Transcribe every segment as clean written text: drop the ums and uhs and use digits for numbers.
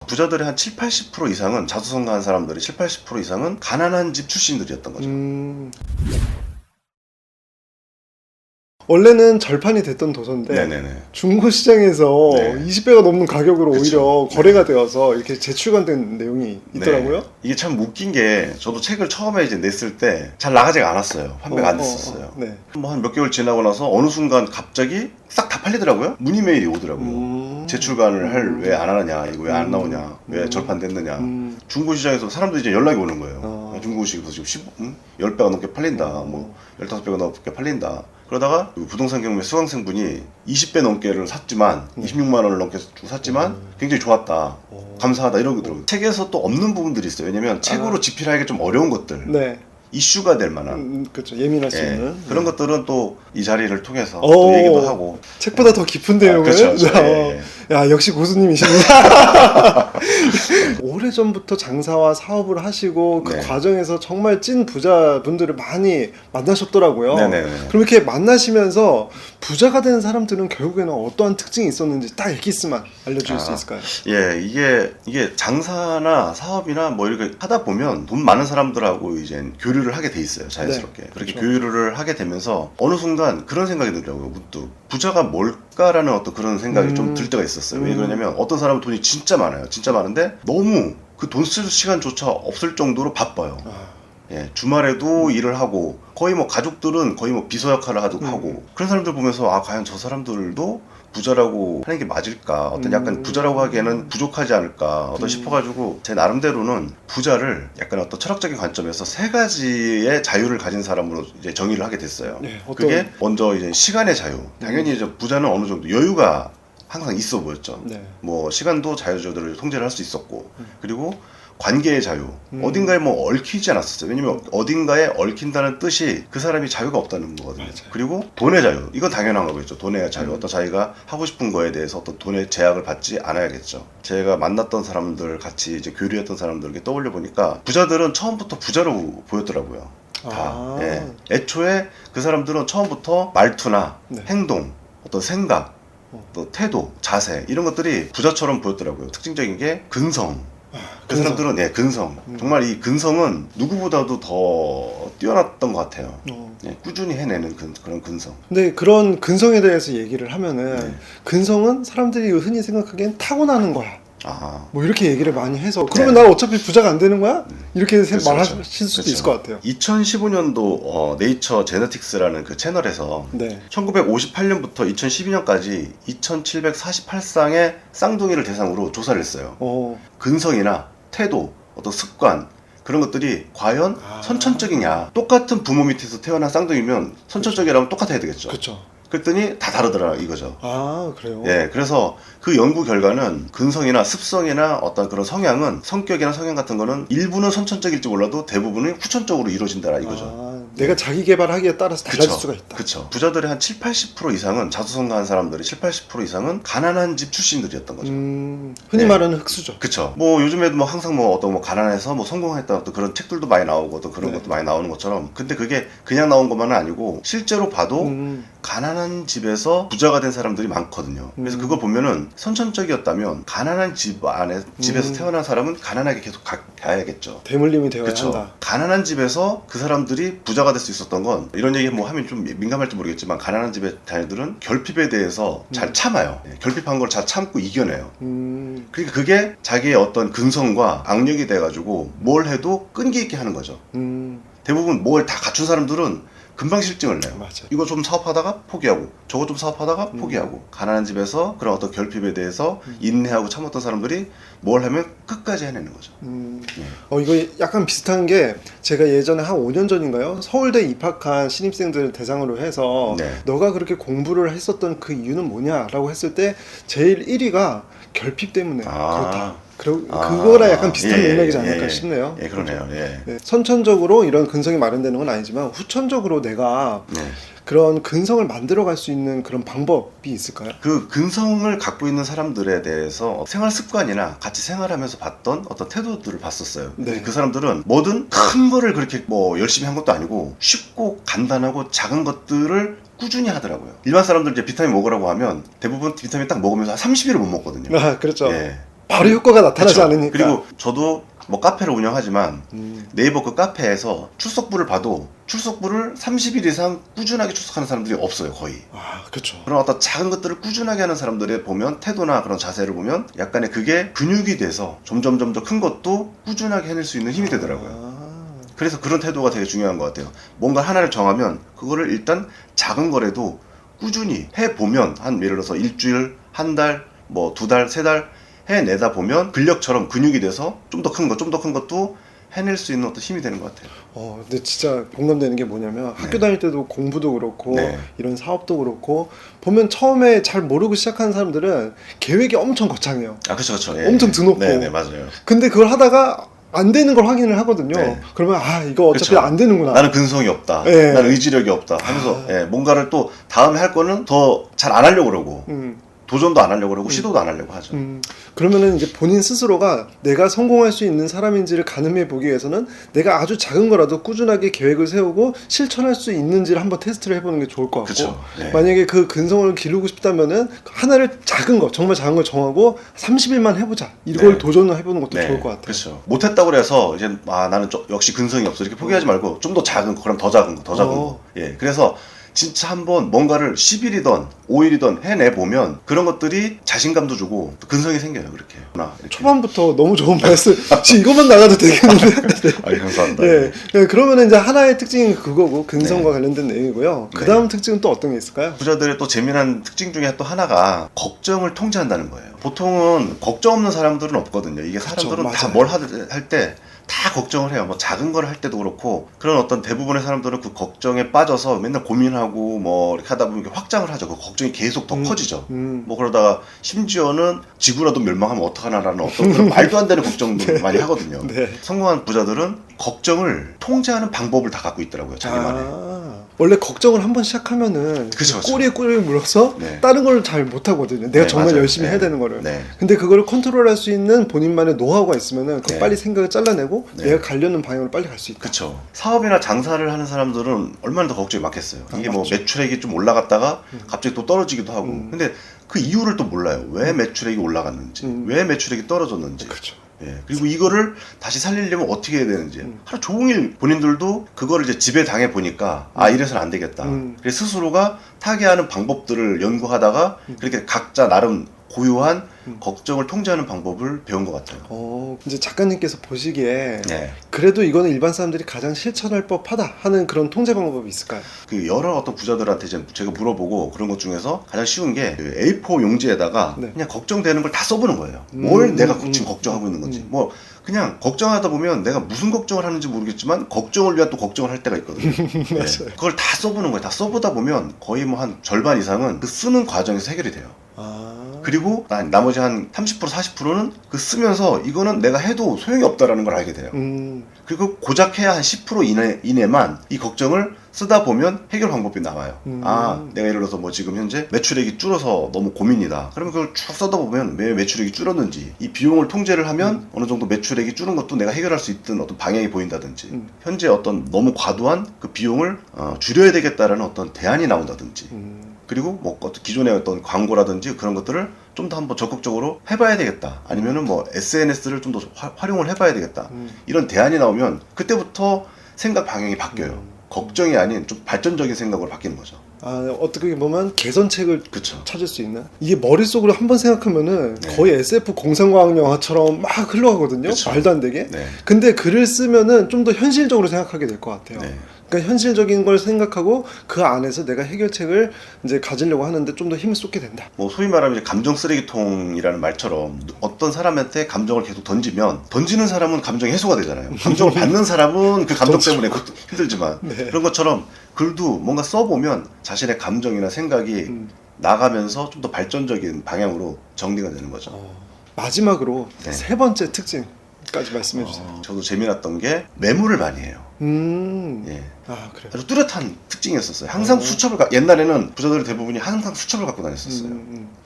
부자들의 한 7, 80% 이상은 자수성가한 사람들이 7, 80% 이상은 가난한 집 출신들이었던 거죠. 원래는 절판이 됐던 도서인데 네네네. 중고시장에서 네. 20배가 넘는 가격으로 그쵸. 오히려 거래가 되어서 이렇게 재출간된 내용이 있더라고요. 네. 이게 참 웃긴 게 저도 책을 처음에 이제 냈을 때 잘 나가지가 않았어요. 판매가 안 됐었어요. 네. 뭐 한 몇 개월 지나고 나서 어느 순간 갑자기 싹 다 팔리더라고요. 문의 메일이 오더라고요. 재출간을 할 왜 안 하느냐, 이거 왜 안 나오냐, 왜 절판됐느냐. 중고시장에서 사람들이 이제 연락이 오는 거예요. 중고시장에서 지금 10배가 넘게 팔린다, 뭐 15배가 넘게 팔린다. 그러다가 부동산 경매 수강생분이 20배 넘게를 샀지만 26만 원을 넘게 주고 샀지만 굉장히 좋았다, 감사하다 이러더라고요. 책에서 또 없는 부분들이 있어요. 왜냐면 책으로 집필하기가 좀 어려운 것들, 네. 이슈가 될 만한 그렇죠. 예민할 수 있는 그런 것들은 또 이 자리를 통해서 또 얘기도 하고. 책보다 더 깊은 내용을. 그렇죠, 그렇죠. 야, 역시 고수님이십니다. 오래전부터 장사와 사업을 하시고 그 네. 과정에서 정말 찐 부자분들을 많이 만나셨더라고요. 네네네. 그럼 이렇게 만나시면서 부자가 된 사람들은 결국에는 어떠한 특징이 있었는지 딱 엑기스만 알려줄 수 있을까요? 예, 이게 장사나 사업이나 뭐 이렇게 하다 보면 돈 많은 사람들하고 이제 교류를 하게 돼 있어요, 자연스럽게. 네, 그렇게 그렇죠. 교류를 하게 되면서 어느 순간 그런 생각이 들더라고요. 문득 부자가 뭘까라는 어떤 그런 생각이 좀 들 때가 있었어요. 왜 그러냐면 어떤 사람은 돈이 진짜 많아요. 진짜 많은데 너무 그 돈 쓸 시간조차 없을 정도로 바빠요. 예, 주말에도 일을 하고 거의 뭐 가족들은 거의 뭐 비서 역할을 하고 그런 사람들 보면서 아, 과연 저 사람들도 부자라고 하는 게 맞을까? 어떤 약간 부자라고 하기에는 부족하지 않을까? 싶어가지고 제 나름대로는 부자를 약간 어떤 철학적인 관점에서 세 가지의 자유를 가진 사람으로 이제 정의를 하게 됐어요. 네, 어떤- 그게 먼저 이제 시간의 자유. 당연히 이제 부자는 어느 정도 여유가 항상 있어 보였죠. 네. 뭐 시간도 자유자들을 통제를 할 수 있었고, 그리고 관계의 자유. 어딘가에 뭐 얽히지 않았었어요. 왜냐면 어딘가에 얽힌다는 뜻이 그 사람이 자유가 없다는 거거든요. 맞아요. 그리고 돈의 자유. 이건 당연한 거겠죠. 돈의 자유. 어떤 자기가 하고 싶은 거에 대해서 어떤 돈의 제약을 받지 않아야겠죠. 제가 만났던 사람들, 같이 이제 교류했던 사람들 이렇게 떠올려 보니까 부자들은 처음부터 부자로 보였더라고요. 다. 예. 애초에 그 사람들은 처음부터 말투나 네. 행동, 어떤 생각, 또 태도, 자세 이런 것들이 부자처럼 보였더라고요. 특징적인 게 근성. 그 근성. 사람들은 근성. 정말 이 근성은 누구보다도 더 뛰어났던 것 같아요. 꾸준히 해내는 그런 근성. 근데 그런 근성에 대해서 얘기를 하면은 네. 근성은 사람들이 흔히 생각하기엔 타고나는 거야. 아, 뭐 이렇게 얘기를 많이 해서 그러면 네. 난 어차피 부자가 안 되는 거야? 이렇게 그렇죠, 말하실 그렇죠. 수도 그렇죠. 있을 것 같아요. 2015년도 네이처 제네틱스라는 그 채널에서 네. 1958년부터 2012년까지 2748쌍의 쌍둥이를 대상으로 조사를 했어요. 근성이나 태도, 어떤 습관 그런 것들이 과연 선천적이냐. 똑같은 부모 밑에서 태어난 쌍둥이면 선천적이라면 똑같아야 되겠죠. 그렇죠. 그랬더니 다 다르더라 이거죠. 아, 그래요? 예, 그래서 그 연구 결과는 근성이나 습성이나 어떤 그런 성향은, 성격이나 성향 같은 거는 일부는 선천적일지 몰라도 대부분은 후천적으로 이루어진다 이거죠. 내가 자기 개발하기에 따라서 달라질 수가 있다. 그쵸. 부자들의 한 7, 80% 이상은, 자수성가한 사람들이 7, 80% 이상은 가난한 집 출신들이었던 거죠. 흔히 네. 말하는 흙수저. 그쵸. 뭐 요즘에도 뭐 항상 뭐 어떤 뭐 가난해서 뭐 성공했다 어떤 그런 책들도 많이 나오고 또 그런 네. 것도 많이 나오는 것처럼, 근데 그게 그냥 나온 것만은 아니고 실제로 봐도 가난한 집에서 부자가 된 사람들이 많거든요. 그래서 그걸 보면은 선천적이었다면 가난한 집에서 태어난 사람은 가난하게 계속 가야겠죠. 대물림이 되어야 그렇죠. 한다. 가난한 집에서 그 사람들이 부자가 될 수 있었던 건, 이런 얘기 뭐 하면 좀 민감할지 모르겠지만 가난한 집의 자녀들은 결핍에 대해서 잘 참아요. 결핍한 걸 잘 참고 이겨내요. 그러니까 그게 자기의 어떤 근성과 악력이 돼가지고 뭘 해도 끈기 있게 하는 거죠. 대부분 뭘 다 갖춘 사람들은 금방 실증을 내요. 맞아요. 이거 좀 사업하다가 포기하고 저거 좀 사업하다가 포기하고. 가난한 집에서 그런 어떤 결핍에 대해서 인내하고 참았던 사람들이 뭘 하면 끝까지 해내는 거죠. 이거 약간 비슷한 게 제가 예전에 한 5년 전인가요? 서울대 입학한 신입생들 대상으로 해서 네. 너가 그렇게 공부를 했었던 그 이유는 뭐냐라고 했을 때 제일 1위가 결핍 때문에 그렇다. 그거랑 약간 비슷한 맥락이지 않을까 싶네요. 예, 그러네요. 예. 네, 선천적으로 이런 근성이 마련되는 건 아니지만 후천적으로 내가 네. 그런 근성을 만들어갈 수 있는 그런 방법이 있을까요? 그 근성을 갖고 있는 사람들에 대해서 생활 습관이나 같이 생활하면서 봤던 어떤 태도들을 봤었어요. 네. 그 사람들은 뭐든 큰 거를 그렇게 뭐 열심히 한 것도 아니고 쉽고 간단하고 작은 것들을 꾸준히 하더라고요. 일반 사람들 이제 비타민 먹으라고 하면 대부분 비타민 딱 먹으면서 한 30일을 못 먹거든요. 그렇죠. 예. 바로 효과가 나타나지 그쵸. 않으니까. 그리고 저도 뭐 카페를 운영하지만 네이버 그 카페에서 출석부를 봐도 출석부를 30일 이상 꾸준하게 출석하는 사람들이 없어요, 거의. 아, 그렇죠. 그런 어떤 작은 것들을 꾸준하게 하는 사람들의 보면 태도나 그런 자세를 보면 약간의 그게 근육이 돼서 점점 큰 것도 꾸준하게 해낼 수 있는 힘이 되더라고요. 그래서 그런 태도가 되게 중요한 것 같아요. 뭔가 하나를 정하면 그거를 일단 작은 거라도 꾸준히 해보면 한 예를 들어서 일주일, 한 달, 뭐 2달, 3달 해내다 보면 근력처럼 근육이 돼서 좀 더 큰 것, 좀 더 큰 것도 해낼 수 있는 어떤 힘이 되는 것 같아요. 근데 진짜 공감되는 게 뭐냐면 네. 학교 다닐 때도 공부도 그렇고 네. 이런 사업도 그렇고 보면 처음에 잘 모르고 시작하는 사람들은 계획이 엄청 거창해요. 아, 그쵸. 엄청 드높고. 네, 맞아요. 근데 그걸 하다가 안 되는 걸 확인을 하거든요. 네. 그러면 이거 어차피 그쵸. 안 되는구나. 나는 근성이 없다. 네. 나는 의지력이 없다. 하면서 뭔가를 또 다음에 할 거는 더 잘 안 하려고 그러고 도전도 안 하려고 그러고 시도도 안 하려고 하죠. 그러면은 이제 본인 스스로가 내가 성공할 수 있는 사람인지를 가늠해 보기 위해서는 내가 아주 작은 거라도 꾸준하게 계획을 세우고 실천할 수 있는지를 한번 테스트를 해보는 게 좋을 것 같고, 그쵸. 네. 만약에 그 근성을 기르고 싶다면은 하나를 작은 거, 정말 작은 걸 정하고 30일만 해보자, 이걸 네. 도전을 해보는 것도 네, 좋을 것 같아요. 그렇죠. 못했다고 그래서 이제 나는 역시 근성이 없어 이렇게 포기하지 말고 좀 더 작은 거, 그럼 더 작은 거, 더 작은 거. 예, 그래서 진짜 한번 뭔가를 10일이든 5일이든 해내보면 그런 것들이 자신감도 주고 또 근성이 생겨요. 그렇게. 이렇게. 초반부터 너무 좋은 말씀. 지금 이것만 나가도 되겠는데. 아, 감사합니다. 예. 그러면은 이제 하나의 특징이 그거고 근성과 네. 관련된 내용이고요. 그 네. 다음 특징은 또 어떤 게 있을까요? 부자들의 또 재미난 특징 중에 또 하나가 걱정을 통제한다는 거예요. 보통은 걱정 없는 사람들은 없거든요. 이게 사람들은 맞아요. 다 뭘 할 때 다 걱정을 해요. 뭐 작은 걸 할 때도 그렇고 그런 어떤 대부분의 사람들은 그 걱정에 빠져서 맨날 고민하고 뭐 이렇게 하다 보면 확장을 하죠. 그 걱정이 계속 더 커지죠. 뭐 그러다가 심지어는 지구라도 멸망하면 어떡하나라는 어떤 그런 말도 안 되는 걱정도 많이 하거든요. 네. 성공한 부자들은 걱정을 통제하는 방법을 다 갖고 있더라고요. 자기만의. 원래 걱정을 한번 시작하면은 그쵸. 꼬리에 꼬리를 물어서 네. 다른 걸 잘 못하거든요. 내가 네, 정말 맞아요. 열심히 네. 해야 되는 거를. 네. 근데 그걸 컨트롤할 수 있는 본인만의 노하우가 있으면은 그 네. 빨리 생각을 잘라내고 네. 내가 가려는 방향으로 빨리 갈 수 있다. 그렇죠. 사업이나 장사를 하는 사람들은 얼마나 더 걱정이 많겠어요. 이게 뭐 맞죠. 매출액이 좀 올라갔다가 갑자기 또 떨어지기도 하고. 근데 그 이유를 또 몰라요. 왜 매출액이 올라갔는지, 왜 매출액이 떨어졌는지. 그렇죠. 예. 그리고 이거를 다시 살리려면 어떻게 해야 되는지. 하루 종일 본인들도 그거를 이제 집에 당해 보니까 이래서는 안 되겠다. 그래서 스스로가 타개하는 방법들을 연구하다가 그렇게 각자 나름 고유한 걱정을 통제하는 방법을 배운 것 같아요. 이제 작가님께서 보시기에 네. 그래도 이거는 일반 사람들이 가장 실천할 법하다 하는 그런 통제 방법이 있을까요? 그 여러 어떤 부자들한테 제가 물어보고 그런 것 중에서 가장 쉬운 게 그 A4 용지에다가 네. 그냥 걱정되는 걸 다 써보는 거예요. 뭘 내가 지금 걱정하고 있는 건지. 뭐 그냥 걱정하다 보면 내가 무슨 걱정을 하는지 모르겠지만 걱정을 위한 또 걱정을 할 때가 있거든요. 맞아요. 네. 그걸 다 써보는 거예요. 다 써보다 보면 거의 뭐 한 절반 이상은 그 쓰는 과정에서 해결이 돼요. 그리고 나머지 한 30% 40%는 그 쓰면서 이거는 내가 해도 소용이 없다라는 걸 알게 돼요. 그리고 고작 해야 한 10% 이내만 이 걱정을 쓰다 보면 해결 방법이 나와요. 내가 예를 들어서 뭐 지금 현재 매출액이 줄어서 너무 고민이다. 그러면 그걸 쭉 써다 보면 왜 매출액이 줄었는지, 이 비용을 통제를 하면 어느 정도 매출액이 줄은 것도 내가 해결할 수 있던 어떤 방향이 보인다든지, 현재 어떤 너무 과도한 그 비용을 줄여야 되겠다라는 어떤 대안이 나온다든지, 그리고 뭐 어떤 기존의 어떤 광고라든지 그런 것들을 좀 더 한번 적극적으로 해봐야 되겠다. 아니면은 뭐 SNS를 좀 더 활용을 해봐야 되겠다. 이런 대안이 나오면 그때부터 생각 방향이 바뀌어요. 걱정이 아닌 좀 발전적인 생각으로 바뀌는 거죠. 어떻게 보면 개선책을 그쵸. 찾을 수 있는, 이게 머릿속으로 한번 생각하면은 네. 거의 SF 공상과학 영화처럼 막 흘러가거든요. 그쵸. 말도 안 되게. 네. 근데 글을 쓰면은 좀 더 현실적으로 생각하게 될 것 같아요. 네. 그러니까 현실적인 걸 생각하고 그 안에서 내가 해결책을 이제 가지려고 하는데 좀 더 힘을 쏟게 된다. 뭐 소위 말하면 이제 감정 쓰레기통이라는 말처럼 어떤 사람한테 감정을 계속 던지면 던지는 사람은 감정 해소가 되잖아요. 감정을 받는 사람은 그 감정 때문에 힘들지만 네. 그런 것처럼 글도 뭔가 써보면 자신의 감정이나 생각이 나가면서 좀 더 발전적인 방향으로 정리가 되는 거죠. 마지막으로 네. 3번째 특징까지 말씀해 주세요. 저도 재미났던 게 메모를 많이 해요. 예. 그래요. 아주 뚜렷한 특징이었었어요. 항상 수첩을 옛날에는 부자들 대부분이 항상 수첩을 갖고 다녔었어요.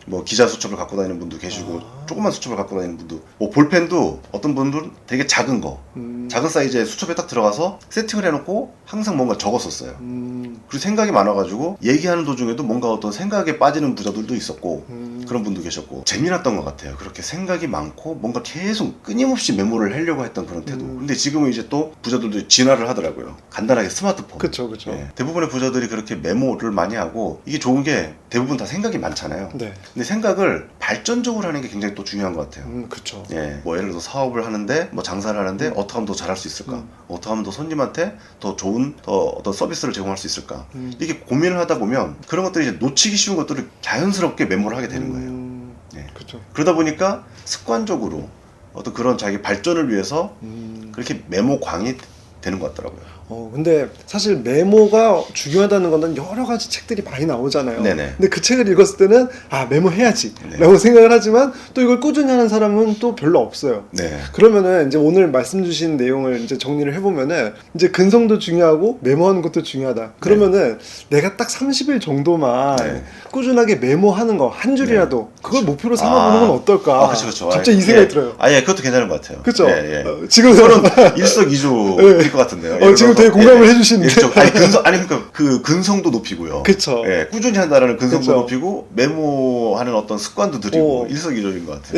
뭐 기자 수첩을 갖고 다니는 분도 계시고 조그만 수첩을 갖고 다니는 분도, 뭐 볼펜도 어떤 분들은 되게 작은 거, 작은 사이즈의 수첩에 딱 들어가서 세팅을 해놓고 항상 뭔가 적었었어요. 그리고 생각이 많아가지고 얘기하는 도중에도 뭔가 어떤 생각에 빠지는 부자들도 있었고, 그런 분도 계셨고 재미났던 것 같아요. 그렇게 생각이 많고 뭔가 계속 끊임없이 메모를 하려고 했던 그런 태도. 근데 지금은 이제 또 부자들도 진화를 하더라고요. 간단하게 스마트폰. 그쵸. 예, 대부분의 부자들이 그렇게 메모를 많이 하고 이게 좋은 게 대부분 다 생각이 많잖아요. 네. 근데 생각을 발전적으로 하는 게 굉장히 또 중요한 것 같아요. 그쵸. 예, 뭐 예를 들어 사업을 하는데 뭐 장사를 하는데 어떻게 하면 더 잘할 수 있을까? 어떻게 하면 더 손님한테 더 좋은 더 어떤 서비스를 제공할 수 있을까? 이게 고민을 하다 보면 그런 것들이 이제 놓치기 쉬운 것들을 자연스럽게 메모를 하게 되는 거예요. 예. 그쵸. 그러다 보니까 습관적으로 어떤 그런 자기 발전을 위해서 그렇게 메모광이 되는 것 같더라고요. 근데 사실 메모가 중요하다는 거는 여러 가지 책들이 많이 나오잖아요. 네네. 근데 그 책을 읽었을 때는 메모해야지 네. 라고 생각을 하지만 또 이걸 꾸준히 하는 사람은 또 별로 없어요. 네. 그러면은 이제 오늘 말씀 주신 내용을 이제 정리를 해보면은 이제 근성도 중요하고 메모하는 것도 중요하다. 그러면은 내가 딱 30일 정도만 네. 꾸준하게 메모하는 거 한 줄이라도 그걸 목표로 삼아보는 건 어떨까? 그쵸. 갑자기 이 생각이 들어요. 그것도 괜찮은 것 같아요. 그쵸? 예. 지금 서로 일석이조일 것 같은데요. 예를 지금 들어서, 되게 공감을 해주시는데. 그러니까 그 근성도 높이고요. 그쵸. 예, 꾸준히 한다는 근성도 그쵸. 높이고 메모하는 어떤 습관도 들이고 어. 일석이조인 것 같아요.